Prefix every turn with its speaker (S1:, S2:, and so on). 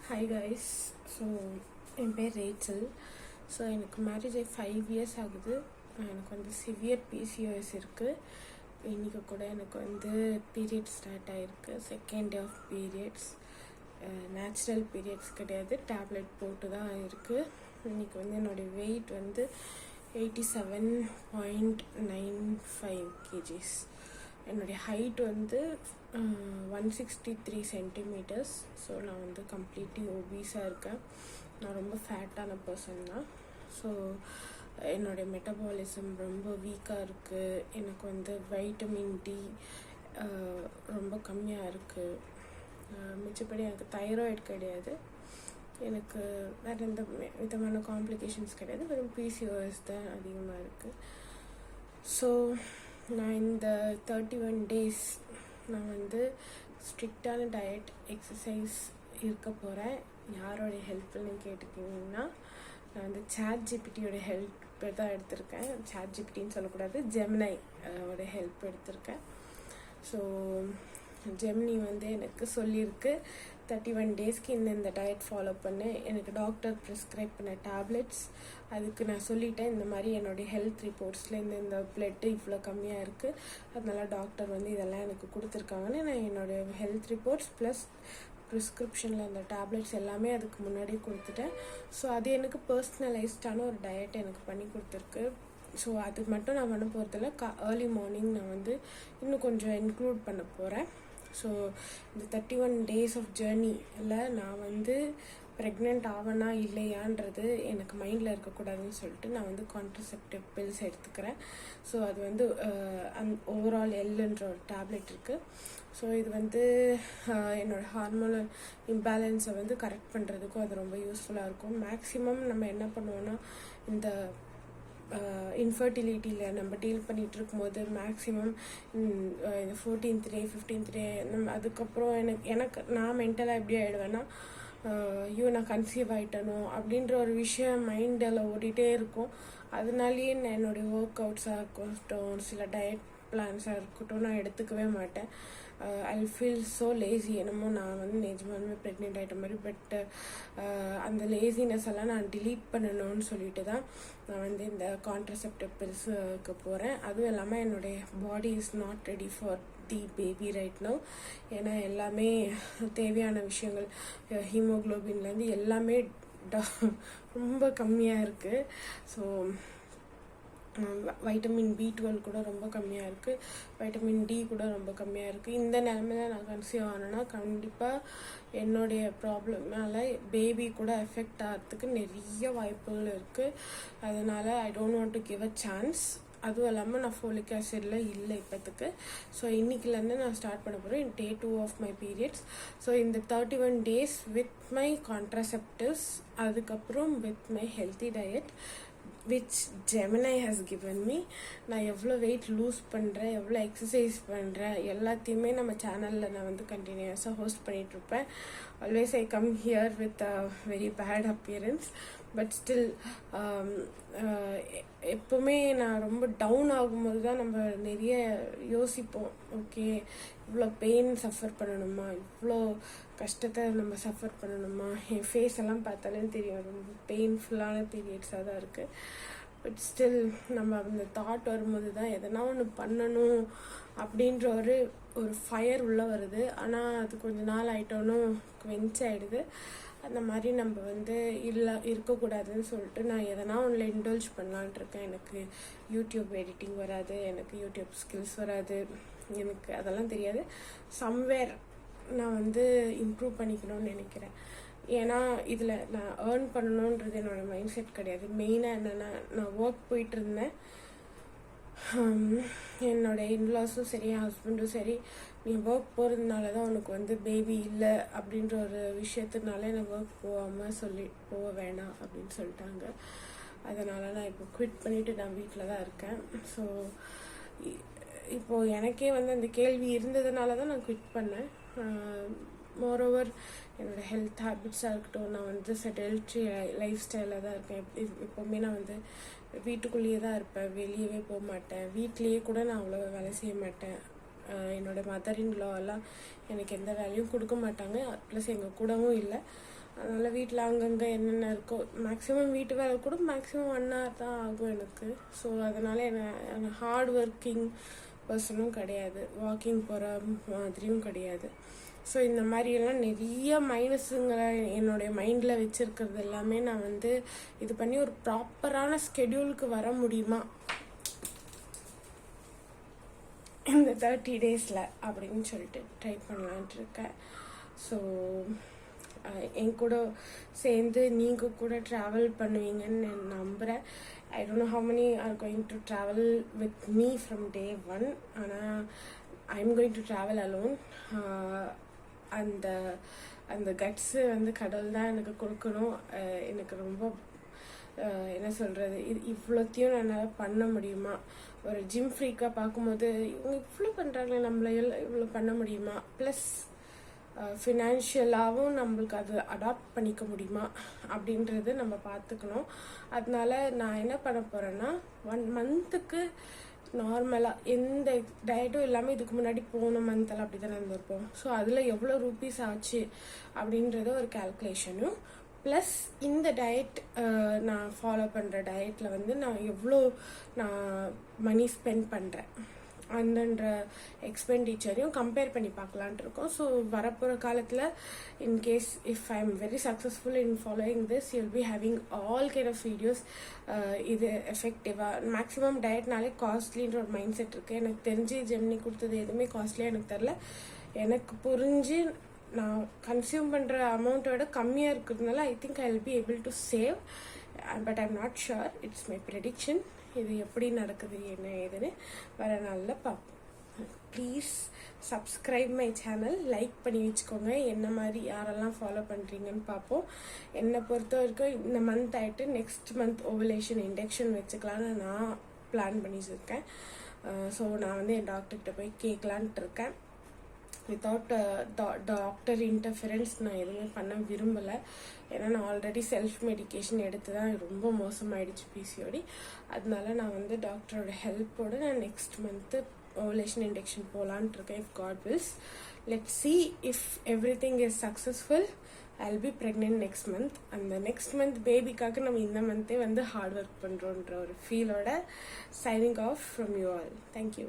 S1: Hi guys. So என் பேர் Rachel. So எனக்கு marriage ஆகி 5 இயர்ஸ் ஆகுது. எனக்கு வந்து சிவியர் பிசிஓஎஸ் இருக்குது. இன்றைக்கி கூட எனக்கு வந்து பீரியட்ஸ் ஸ்டார்ட் ஆகிருக்கு. Second day of periods. Natural periods கிடையாது, டேப்லெட் போட்டு தான் இருக்குது. இன்றைக்கி வந்து என்னுடைய வெயிட் வந்து 87.95 kgs. என்னுடைய ஹைட் வந்து 163 சென்டிமீட்டர்ஸ். ஸோ நான் வந்து கம்ப்ளீட்லி ஒபீஸாக இருக்கேன். நான் ரொம்ப ஃபேட்டான பர்சன் தான். ஸோ என்னுடைய மெட்டபாலிசம் ரொம்ப வீக்காக இருக்குது. எனக்கு வந்து வைட்டமின் டி ரொம்ப கம்மியாக இருக்குது. மிச்சப்படி எனக்கு தைராய்டு கிடையாது. எனக்கு வேறு எந்த விதமான காம்ப்ளிகேஷன்ஸ் கிடையாது. வெறும் பிசிஓஎஸ் தான் அதிகமாக இருக்குது. ஸோ நான் இந்த 31 டேஸ் நான் வந்து ஸ்ட்ரிக்டான டயட், எக்ஸசைஸ் இருக்க போகிறேன். யாரோடைய ஹெல்ப்னு கேட்டுக்கிங்கன்னா, நான் வந்து சாட் ஜிபிடியோட ஹெல்ப் தான் எடுத்திருக்கேன். சாட் ஜிபிடின்னு சொல்லக்கூடாது, ஜெமினை ஓட ஹெல்ப் எடுத்திருக்கேன். ஸோ ஜெமினி வந்து எனக்கு சொல்லியிருக்கு 31 டேஸ்க்கு இந்த டயட் ஃபாலோ பண்ணு. எனக்கு டாக்டர் ப்ரிஸ்கிரைப் பண்ண டேப்லெட்ஸ் அதுக்கு நான் சொல்லிட்டேன். இந்த மாதிரி என்னுடைய ஹெல்த் ரிப்போர்ட்ஸில் இந்த பிளட்டு இவ்வளோ கம்மியாக இருக்குது, அதனால டாக்டர் வந்து இதெல்லாம் எனக்கு கொடுத்துருக்காங்கன்னு நான் என்னுடைய ஹெல்த் ரிப்போர்ட்ஸ் ப்ளஸ் ப்ரிஸ்கிரிப்ஷனில் அந்த டேப்லெட்ஸ் எல்லாமே அதுக்கு முன்னாடி கொடுத்துட்டேன். ஸோ அது எனக்கு பர்சனலைஸ்டான ஒரு டயட் எனக்கு பண்ணி கொடுத்துருக்கு. ஸோ அது மட்டும் நான் பண்ண போகிறதில்ல, ஏர்லி மார்னிங் நான் வந்து இன்னும் கொஞ்சம் இன்க்ளூட் பண்ண போகிறேன். ஸோ இந்த 31 டேஸ் ஆஃப் ஜேர்னியில் நான் வந்து ப்ரெக்னென்ட் ஆவனா இல்லையான்றது எனக்கு மைண்டில் இருக்கக்கூடாதுன்னு சொல்லிட்டு நான் வந்து கான்ட்ரசெப்டிவ் பில்ஸ் எடுத்துக்கிறேன். ஸோ அது வந்து ஓவரால் எல்லுன்ற ஒரு டேப்லெட் இருக்குது. ஸோ இது வந்து என்னோடய ஹார்மோனல் இம்பேலன்ஸை வந்து கரெக்ட் பண்ணுறதுக்கும் அது ரொம்ப யூஸ்ஃபுல்லாக இருக்கும். மேக்ஸிமம் நம்ம என்ன பண்ணுவோன்னா, இந்த இன்ஃபர்டிலிட்டியில் நம்ம டீல் பண்ணிகிட்டு இருக்கும்போது மேக்ஸிமம் 14th டே 15th டே நம்ம அதுக்கப்புறம் நான் மென்டலாக எப்படி ஆகிடுவேன்னா, ஐயோ நான் கன்சீவ் ஆகிட்டனோ அப்படின்ற ஒரு விஷயம் மைண்டில் ஓடிட்டே இருக்கும். அதனாலேயே நான் என்னுடைய ஒர்க் அவுட்ஸாக இருக்கட்டும், சில டயட் பிளான்ஸாக இருக்கட்டும் நான் எடுத்துக்கவே மாட்டேன். I feel so lazy. என்னமோ நான் வந்து நிஜமாலுமே ப்ரெக்னென்ட் ஆகிட்ட மாதிரி. பட் அந்த லேசினஸ் எல்லாம் நான் டிலீட் பண்ணணும்னு சொல்லிட்டு தான் நான் வந்து இந்த கான்ட்ரசெப்டிவ் பில்ஸுக்கு போகிறேன். அதுவும் இல்லாமல் என்னுடைய body is not ready for the baby right now. ஏன்னா எல்லாமே தேவையான விஷயங்கள், ஹீமோக்ளோபின்லேருந்து எல்லாமே ரொம்ப கம்மியாக இருக்குது. ஸோ வைட்டமின் B12 கூட ரொம்ப கம்மியாக இருக்குது, வைட்டமின் டி கூட ரொம்ப கம்மியாக இருக்குது. இந்த நிலமையில நான் கன்சீவ் ஆனேன்னா கண்டிப்பாக என்னுடைய ப்ராப்ளம்னால பேபி கூட எஃபெக்ட் ஆகிறதுக்கு நிறைய வாய்ப்புகள் இருக்குது. அதனால் I don't want to give a chance. அதுவும் இல்லாமல் நான் ஃபோலிக் ஆசிடில் இல்லை இப்போத்துக்கு. ஸோ இன்றைக்கிலேருந்து நான் ஸ்டார்ட் பண்ண போகிறேன் day 2 of my periods. So இந்த 31 டேஸ் வித் மை கான்ட்ரசெப்டிவ்ஸ், அதுக்கப்புறம் with my healthy diet which ஜெமினை ஹஸ் கிவன் மீ. நான் எவ்வளோ வெயிட் லூஸ் பண்ணுறேன், எவ்வளோ எக்ஸசைஸ் பண்ணுறேன், எல்லாத்தையுமே நம்ம சேனலில் நான் வந்து கண்டினியூஸாக ஹோஸ்ட் பண்ணிகிட்ருப்பேன். Always I come here with a very bad appearance. But still எப்போவுமே நான் ரொம்ப டவுன் ஆகும்போது தான் நம்ம நிறைய யோசிப்போம். ஓகே, இவ்வளோ பெயின் சஃபர் பண்ணணுமா, இவ்வளோ கஷ்டத்தை நம்ம சஃபர் பண்ணணுமா. என் ஃபேஸ் எல்லாம் பார்த்தாலே தெரியும், ரொம்ப பெயின்ஃபுல்லான பீரியட்ஸாக தான் இருக்குது. பட் ஸ்டில் நம்ம அந்த தாட் வரும்போது தான் எதனா ஒன்று பண்ணணும் அப்படின்ற ஒரு ஃபயர் உள்ளே வருது. ஆனால் அது கொஞ்ச நாள் ஆகிட்டோன்னு குவென்ச் ஆகிடுது. அந்த மாதிரி நம்ம வந்து இருக்கக்கூடாதுன்னு சொல்லிட்டு நான் எதனா ஒன்றில் இன்டல்ஜ் பண்ணலான் இருக்கேன். எனக்கு யூடியூப் எடிட்டிங் வராது, எனக்கு யூடியூப் ஸ்கில்ஸ் வராது, எனக்கு அதெல்லாம் தெரியாது. சம்வேர் நான் வந்து இம்ப்ரூவ் பண்ணிக்கணும்னு நினைக்கிறேன். ஏன்னா இதில் நான் ஏர்ன் பண்ணணுன்றது என்னோடய மைண்ட் செட் கிடையாது. மெயினாக என்னென்னா, நான் ஒர்க் போயிட்டு இருந்தேன். என்னோட இன்லாஸும் சரி, என் ஹஸ்பண்டும் சரி, நீ ஒர்க் போகிறதுனால தான் உனக்கு வந்து பேபி இல்லை அப்படின்ற ஒரு விஷயத்தினால எனக்கு ஒர்க் போக வேணாம் அப்படின்னு சொல்லிட்டாங்க. அதனால் நான் இப்போ குவிட் பண்ணிவிட்டு நான் வீட்டில் தான் இருக்கேன். ஸோ இப்போது எனக்கே வந்து அந்த கேள்வி இருந்ததுனால தான் நான் குவிட் பண்ணேன். மோரோவர் என்னோடய ஹெல்த் ஹேபிட்ஸாக இருக்கட்டும், நான் வந்து செடல்ட்ரி லைஃப் ஸ்டைலில் தான் இருக்கேன். எப்போவுமே நான் வந்து வீட்டுக்குள்ளேயே தான் இருப்பேன், வெளியவே போக மாட்டேன். வீட்லேயே கூட நான் அவ்வளோ வேலை செய்ய மாட்டேன். என்னோடய மதர் இன் லா எல்லாம் எனக்கு எந்த வேலையும் கொடுக்க மாட்டாங்க, ப்ளஸ் எங்கள் கூடவும் இல்லை. அதனால் வீட்டில் அங்கங்கே என்னென்ன இருக்கோ மேக்ஸிமம் வீட்டு வேலை கூட மேக்ஸிமம் 1 hour தான் ஆகும் எனக்கு. ஸோ அதனால் என்ன ஹார்ட் ஒர்க்கிங் பர்சனும் கிடையாது, வாக்கிங் போகிற மாதிரியும் கிடையாது. ஸோ இந்த மாதிரியெல்லாம் நிறைய மைனஸுங்களை என்னுடைய மைண்டில் வச்சுருக்கிறது எல்லாமே நான் வந்து இது பண்ணி ஒரு ப்ராப்பரான ஸ்கெடியூலுக்கு வர முடியுமா இந்த 30 days அப்படின்னு சொல்லிட்டு ட்ரை பண்ணலான்ட்டு இருக்கேன். ஸோ என் கூட சேர்ந்து நீங்கள் கூட ட்ராவல் பண்ணுவீங்கன்னு நான் நம்புகிறேன். I don't know how many are going to travel with me from day 1, ஆனால் I'm going to travel alone. அந்த கட்ஸு வந்து கடவுள் தான் எனக்கு கொடுக்கணும். எனக்கு ரொம்ப என்ன சொல்கிறது, இவ்வளோத்தையும் என்னால் பண்ண முடியுமா? ஒரு ஜிம் ஃப்ரீக்காக பார்க்கும்போது இவங்க இவ்வளோ பண்ணுறாங்களே, நம்மள இவ்வளோ பண்ண முடியுமா? ப்ளஸ் ஃபினான்ஷியலாகவும் நம்மளுக்கு அது அடாப்ட் பண்ணிக்க முடியுமா அப்படின்றது நம்ம பார்த்துக்கணும். அதனால நான் என்ன பண்ண போகிறேன்னா 1 month நார்மலாக எந்த டயட்டும் இல்லாமல் இதுக்கு முன்னாடி போன மந்த்தெல்லாம் அப்படி தானே இருந்திருப்போம். ஸோ அதில் எவ்வளோ ரூபீஸ் ஆச்சு அப்படின்றத ஒரு கேல்குலேஷனும், ப்ளஸ் இந்த டயட் நான் ஃபாலோ பண்ணுற டயட்டில் வந்து நான் எவ்வளோ மணி ஸ்பெண்ட் பண்ணுறேன் அந்தன்ற எக்ஸ்பெண்டிச்சரையும் கம்பேர் பண்ணி பார்க்கலான்ட்டு இருக்கோம். ஸோ வரப்போகிற காலத்தில் in case if I am very successful in following this, you will be having all kind of videos. இது எஃபெக்டிவாக மேக்ஸிமம் டயட்னாலே காஸ்ட்லின்ற ஒரு மைண்ட் செட் இருக்குது. எனக்கு தெரிஞ்சு ஜெமினி கொடுத்தது எதுவுமே காஸ்ட்லியாக எனக்கு தெரில. எனக்கு புரிஞ்சு நான் கன்சியூம் பண்ணுற அமௌண்ட்டோட கம்மியாக இருக்கிறதுனால I think I will be able to save, but I am not sure. It's my prediction. இது எப்படி நடக்குது என்ன ஏதுன்னு வர நாளில் பார்ப்போம். Please subscribe my channel, like பண்ணி வச்சுக்கோங்க. என்ன மாதிரி யாரெல்லாம் ஃபாலோ பண்ணுறீங்கன்னு பார்ப்போம். என்னை பொறுத்த வரைக்கும் இந்த மந்த் ஆகிட்டு நெக்ஸ்ட் மந்த் ஓவலேஷன் இண்டக்ஷன் வச்சுக்கலான்னு நான் பிளான் பண்ணியிருக்கேன். ஸோ நான் வந்து என் டாக்டர்கிட்ட போய் கேட்கலான்ட்டு இருக்கேன். வித்தவுட் டாக்டர் இன்டர்ஃபரன்ஸ் நான் எதுவுமே பண்ண விரும்பலை. ஏன்னா நான் ஆல்ரெடி செல்ஃப் மெடிக்கேஷன் எடுத்து தான் ரொம்ப மோசமாயிடுச்சு பிசிஓடி. அதனால நான் வந்து டாக்டரோட ஹெல்ப்போடு நான் நெக்ஸ்ட் மந்த்து ஓவலேஷன் இண்டக்ஷன் போகலான்ட்டு இருக்கேன். If God wills, let's see if everything is successful. I'll be pregnant next month. அந்த நெக்ஸ்ட் மந்த் பேபிக்காக நம்ம இந்த மந்தே வந்து ஹார்ட் ஒர்க் பண்ணுறோன்ற ஒரு ஃபீலோட signing off from you all. Thank you.